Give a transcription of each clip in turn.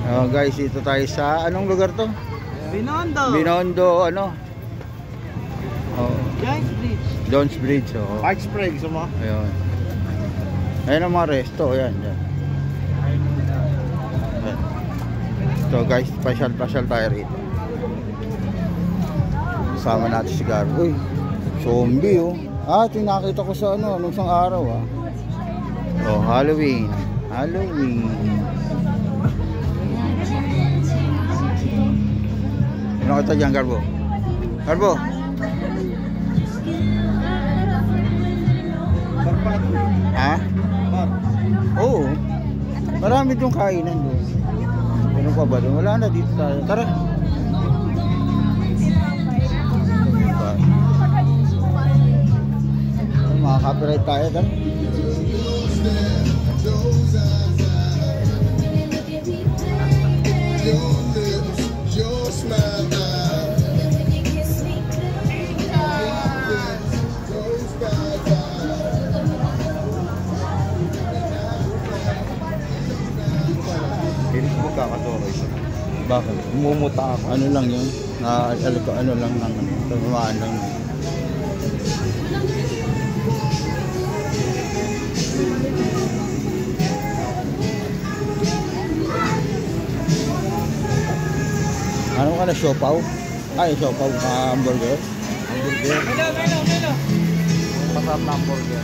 Oh, guys, dito tayo sa anong lugar to? Binondo. Binondo, ano? Oh, Jones Bridge. Jones Bridge, oh. Park Springs mo. Ayun. Ayun ang mga resto, yan, yan. So guys, pasyal tayo rito. Kasama natin si Gar. Uy, zombie oh. Ah, ito yung nakita ko sa ano, nung isang araw ah. Oh, Halloween. Halloween. Ano kita dyan, Garbo? Garbo? Ha? Oo. Marami yung kainan doon. Ano pa ba doon? Wala na dito tayo. Tara. Makaka-copyright tayo. Tara. Bakit? Mumuta ako. Ano lang yun? Ano lang ng tamaan lang. Ano ka na, siopaw? Ay, siopaw, hamburger? Hamburger. Melo. Masarap na hamburger.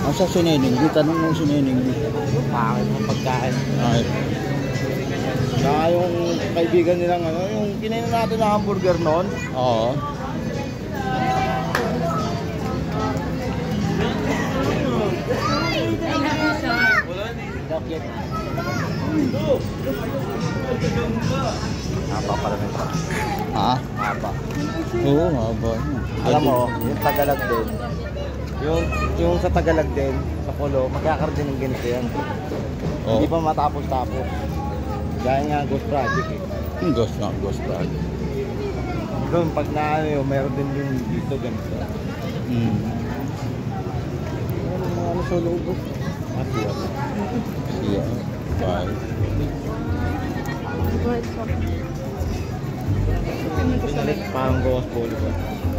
Asa sinening? Tanong mo sinening. Bakit mo pagkain? Ay. Saka yung kaibigan nilang ano, yung kinain natin na hamburger noon. Oo. Haba pala nito. Ha? Haba. Oo, haba. Alam mo, yung Tagalog din. Yung sa Tagalog din, sa Polo, magkakaroon din ng ganito yan. Oo. Hindi pa matapos-tapos. Gaya nga Ghost Project eh. Ghost project. Doon, pag na ano yun, mayroon din yung dito ganito. Ano sa loob? Siya. Siya. Bye. Pinalit parang Ghost Polo ba?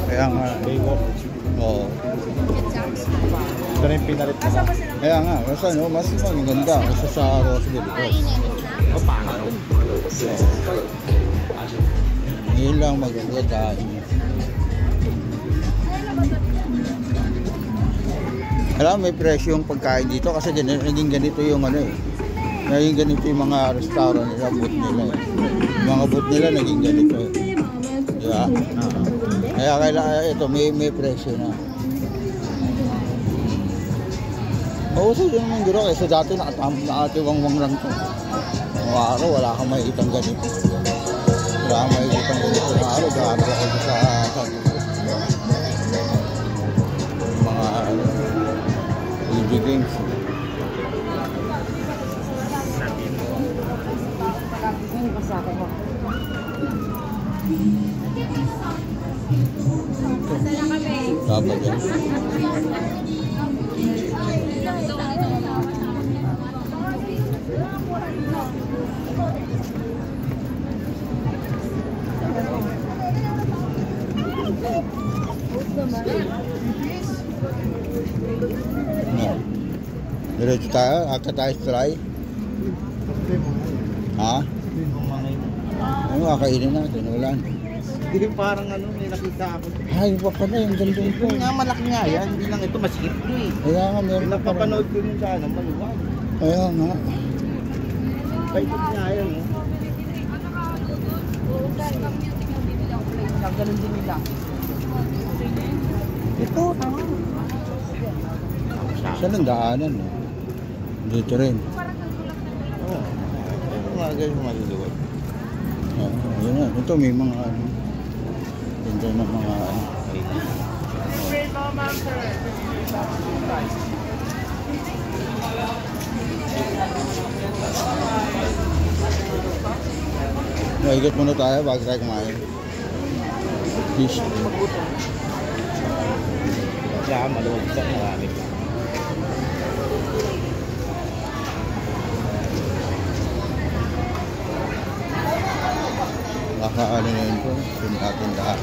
Kaya nga. Baywalk. Oo. Ito na yung pinalit na. Kaya nga, kasi no, mas maganda kasi sa Roseville. O paano? Ngayon lang magagadain. Alam, may presyo yung pagkain dito kasi naging ganito yung ano eh. Naging ganito yung mga restaurant nila, booth nila eh. Yung mga booth nila naging ganito eh. Diba? Kaya kailangan ito, may presyo na. Oo, so yun naman guro kasi dati nakatiwang-wang lang ito. Mga araw, wala kang makikitang ganito. Wala kang makikitang ganito na araw. Gano'n ako sa mga video games. Dapat yan. No. Diretso tayo, akta tayo try. Ha? Ano kakainin natin? Wala na. Hindi parang ano, may nakita ako. Ay, pa pala yung gandong po. Yung nga malaki nga yan, hindi lang ito masikip ko eh. Kaya nga meron pa rin. Napapanood ko yun sa ano, maluwag. Kaya nga. Paikot nga yan eh. Ganun din nila. Ito, tama. Saan ang daanan? Eh? Dito rin. Oo. Ito nga ganun maluluwag. Yun na. Ito may mga ano. Ganda ng mga ano. Naigot muna tayo bago tayo kumain. Fish. Kaya maluwag sa marami. Nakaano na yun po. Ating lahat.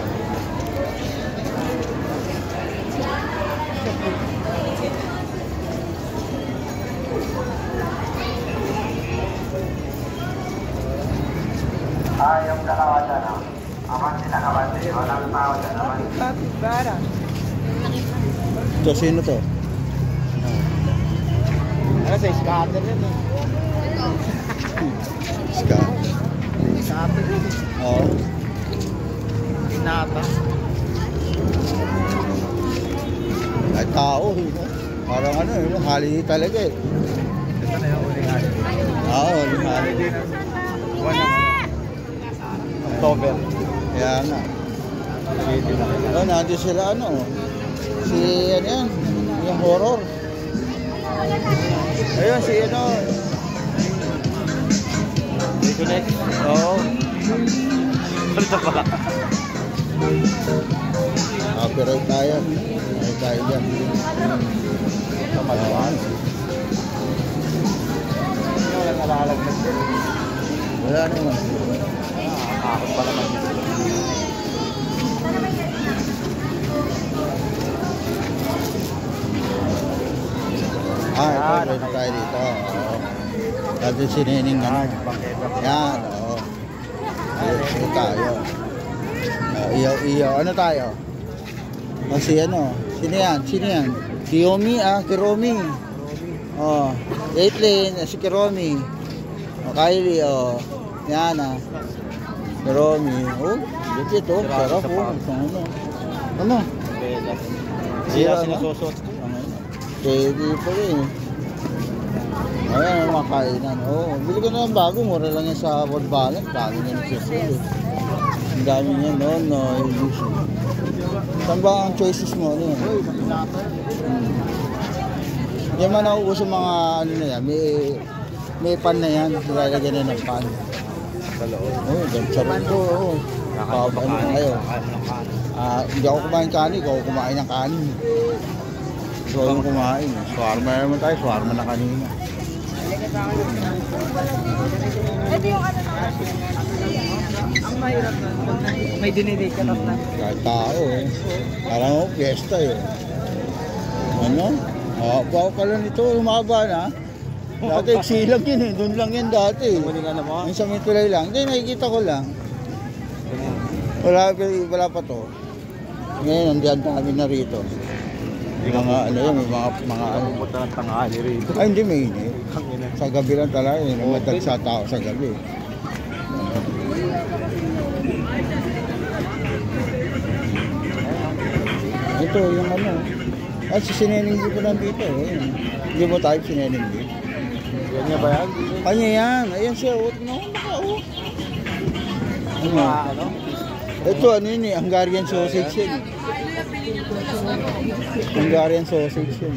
Yung dalawa dyan, aman sila kabante, walang tao dyan, aman. Bara. Ito, sino to? Ano sa scatter yan eh. Scar. Scatter yan eh. Oo. Pinata. Ay, tao. Parang ano, hali talaga eh. Ito na yung uling hali. Oo, hali. October. Kaya nga. Oh, nandito sila ano. Si ano yan, yung horror. Ayun si ano. Dito next. Oo. Ito pala. Copyright tayo. Ay tayo dyan. Kamaluan. Wala nalalaglag din. Wala naman. Nakakakot pa naman dito. Ito tayo dito. Oo. Dati si Nening ano. Yan, oo. Ito tayo. Iyo. Ano tayo? O si ano? Sino yan? Kiyomi, Kiromi. Oh, 8 lane, si Kiromi. O, Kylie, oh. Yan, Kiromi. Oh, ito. Sarap, oh. Ano? Sila sinususot. Pwede pa rin. Ayan, mga kainan. Oh, bili ko na ng bago. Mura lang yan sa World Balance. Bago niya nagsusulit. Ang dami niya noon, no? Saan ba ang choices mo? Ano yan? Yan man nauuso mga ano na yan. May pan na yan. Lalagyan na ng pan. Sa loob. Oh, sarap ito. Oh. Ano kayo? Hindi ako kumain kanin. Ikaw kumain ng kanin. So, yung kumain. Swarma naman tayo. Swarma na kanina. Ito yung ano na. Ang mahirap na. May dinidate ka na. Kahit tao eh. Parang oh, fiesta eh. Ano? Bawa pala nito. Humaba na. Dati silang yun eh. Doon lang yan dati. Yung sa Mitulay lang. Hindi, nakikita ko lang. Wala pa to. Ngayon, nandiyan kami na rito. Yung mga ano yun, may mga ano. Pumunta ng tanghali rito. Ay, hindi may init. Sa gabi lang talaga, namadag sa tao sa gabi. Ito, yung ano. Ay, si Sineneng G po nandito. Hindi mo type si Sineneng G. Yan niya ba yan? Kanya yan. Ayan siya. Ano? Ito, ano yun eh. Hungarian sausage yun. Hungarian sausage yun.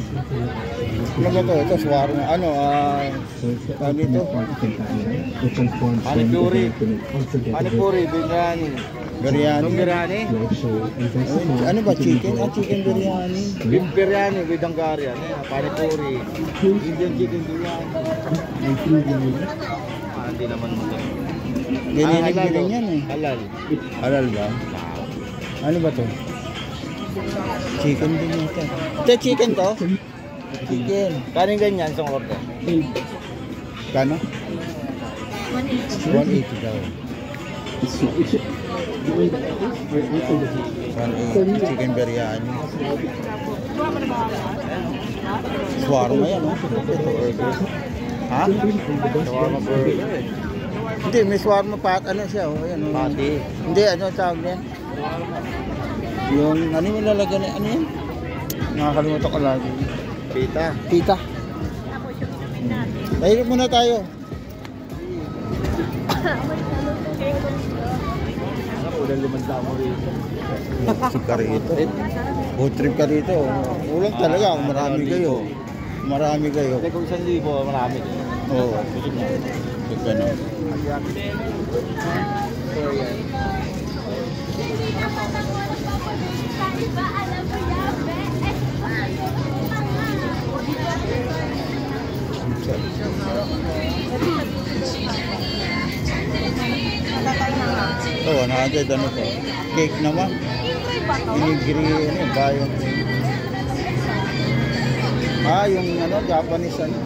Ano ba ito? Ito, swarma. Ano, ano ito? Panipuri, biryani. Biryani. Biryani? Ano ba? Chicken? Chicken biryani. Beef biryani with Hungarian. Panipuri. Indian chicken biryani. Hindi naman mo. Nilinig yan eh. Halal. Halal ba? Ano ba to? Chicken din ito. Ito chicken to? Chicken. Kaning ganyan sa order? Kano? 180 daw. 180 chicken biryani. Swarma yan, no? Ito burger. Ha? Shawarma burger. Hindi, may swarma pat. Ano siya? Oh, ayan, oh. Pati. Hindi, ano tawag niyan? Yung, ano yung lalagyan niya? Ano yan? Nakakalimutan ko lagi. Pita. Pita. Tahirap muna tayo. Ulan lumanda mo rito. Busog ka rito. Food trip ka rito. Ulang talaga kung marami kayo. Marami kayo. Kung 1,000, marami. Oo. Busog na. Busog ka na. Natatay na nga. Ito, 100 ano to? Cake naman. Inigiri, ano, bayan. Yung ano, Japanese ano.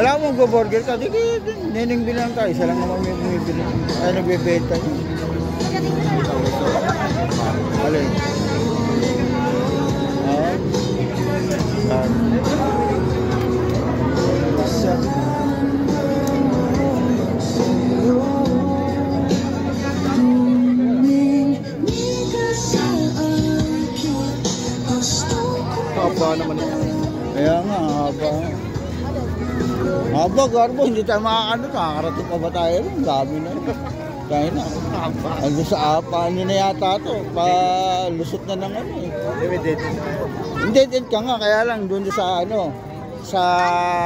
Alam mo, go-burger ka, di nining bilang ka, isa lang naman yung bumibili. Ay, nagbebenta yun. Alin? Haba naman ito. Kaya nga, haba. Haba, Garbo, hindi tayo makakarating pa ba tayo rin? Dami na rin. Kaya na. Ando sa ano na yata to, palusot na ng ano eh. Hindi, din ka nga, kaya lang doon sa ano, sa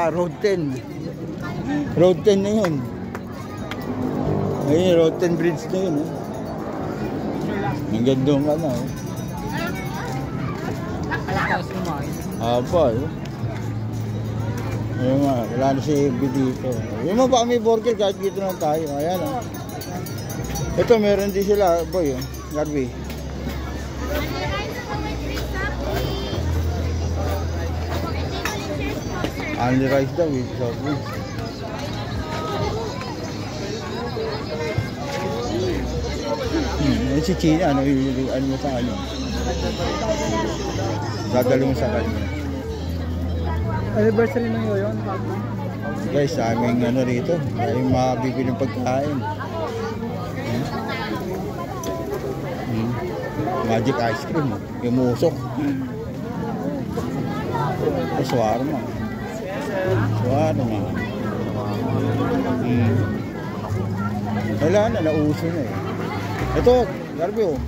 Road 10. Road 10 na yun. Ayun, Road 10 bridge na yun. Ang gandong ano. Haba eh. Ayun nga, wala na si B dito. Yung mga pa may burger kahit dito lang tayo. Ayan o. Ito meron din sila, boy. Garby. Only rice daw eh. Sorry. Si China, ano mo sa ano? Dadalo mo sa kanya. Anniversary na yun. Guys, sa aming ano rito, ay mabibiling pagkain. Magic ice cream, yung musok. Shawarma. Shawarma. Wala na, nauso na eh. Ito, Garby oh.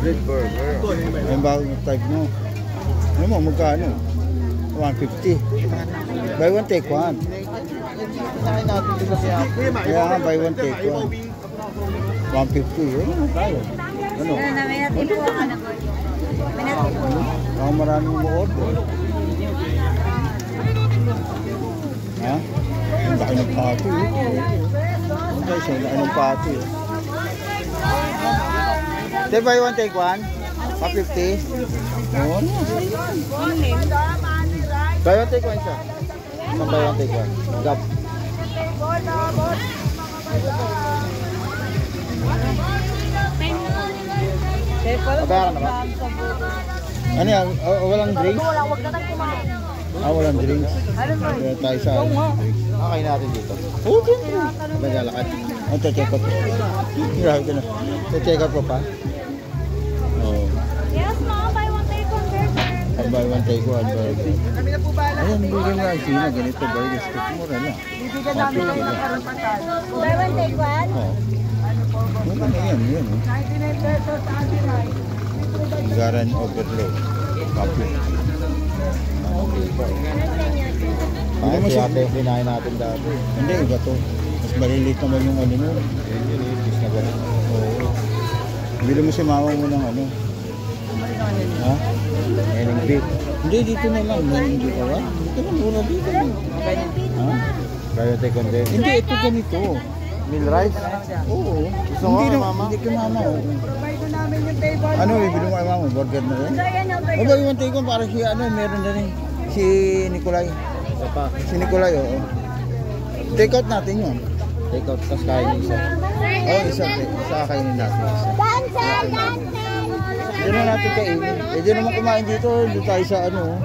100 burger. Yung bagong type mo. Ano mo, magkano? 150. Buy one, take one. Kinain natin dito sa Yapo. Kaya nga, buy one, take one. 150. Ano na tayo? Ano? May natin po ang anak ko. May natin po. Baka maraming mo order. Ha? Ang laki ng pati. Guys, ang laki ng pati. Say buy one, take one? 150? Oo. Buy one, take one siya. Saan buy one, take one? Gap. Mabayaran na ba? Ano yan? Walang drinks? Walang drinks. Kaya tayo sa drinks. Kakain natin dito. Oo, dito. Naglalakad. Check out. Grabe ka na. Check out pa. Oo. Yes, ma'am. Buy one, take one burger. Buy one, take one burger. Kami na po ba? Ayan, bigyan nga sina. Ganito burger. Stick mo rin lang. Bibigyan namin ng karapatan. Buy one, take one? Oo. Ano na yan? Yan. 99 pesos sa atin ay. Garan overload. Copy. Parang si ate yung kinain natin dati. Hindi, iba to. Mas malilit naman yung ano mo. Yung na gano'n. Oo. Bili mo si mama mo ng ano. Ha? Meaning beef. Hindi, dito na lang. Hindi ka ba? Dito na, mura dito. Ha? Kaya take on din. Hindi, ito ganito. Meal rice? Oo. Gusto mo kay mama? Hindi ka mama. Oo. Provide ko namin yung table. Ano, bibili mo kay mama? Burger na rin? Ayan yung O ba yung take on para si ano, meron na rin. Si Nicolay. Isa pa. Si Nicolay, oo. Take out natin yun. Take out, tapos kain yung isa. Oo, isa kainin natin. Isa. Hindi na natin kainin. Pwede naman kumain dito. Doon tayo sa ano.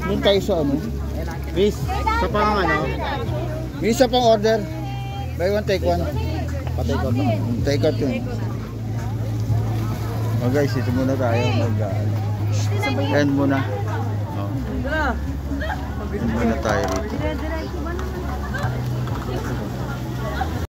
Doon tayo sa ano. Miss, sa pang ano? May isa pang order. Buy one, take one. Pa-take out na. Take out yun. O guys, ito muna tayo. End muna. End muna tayo rito.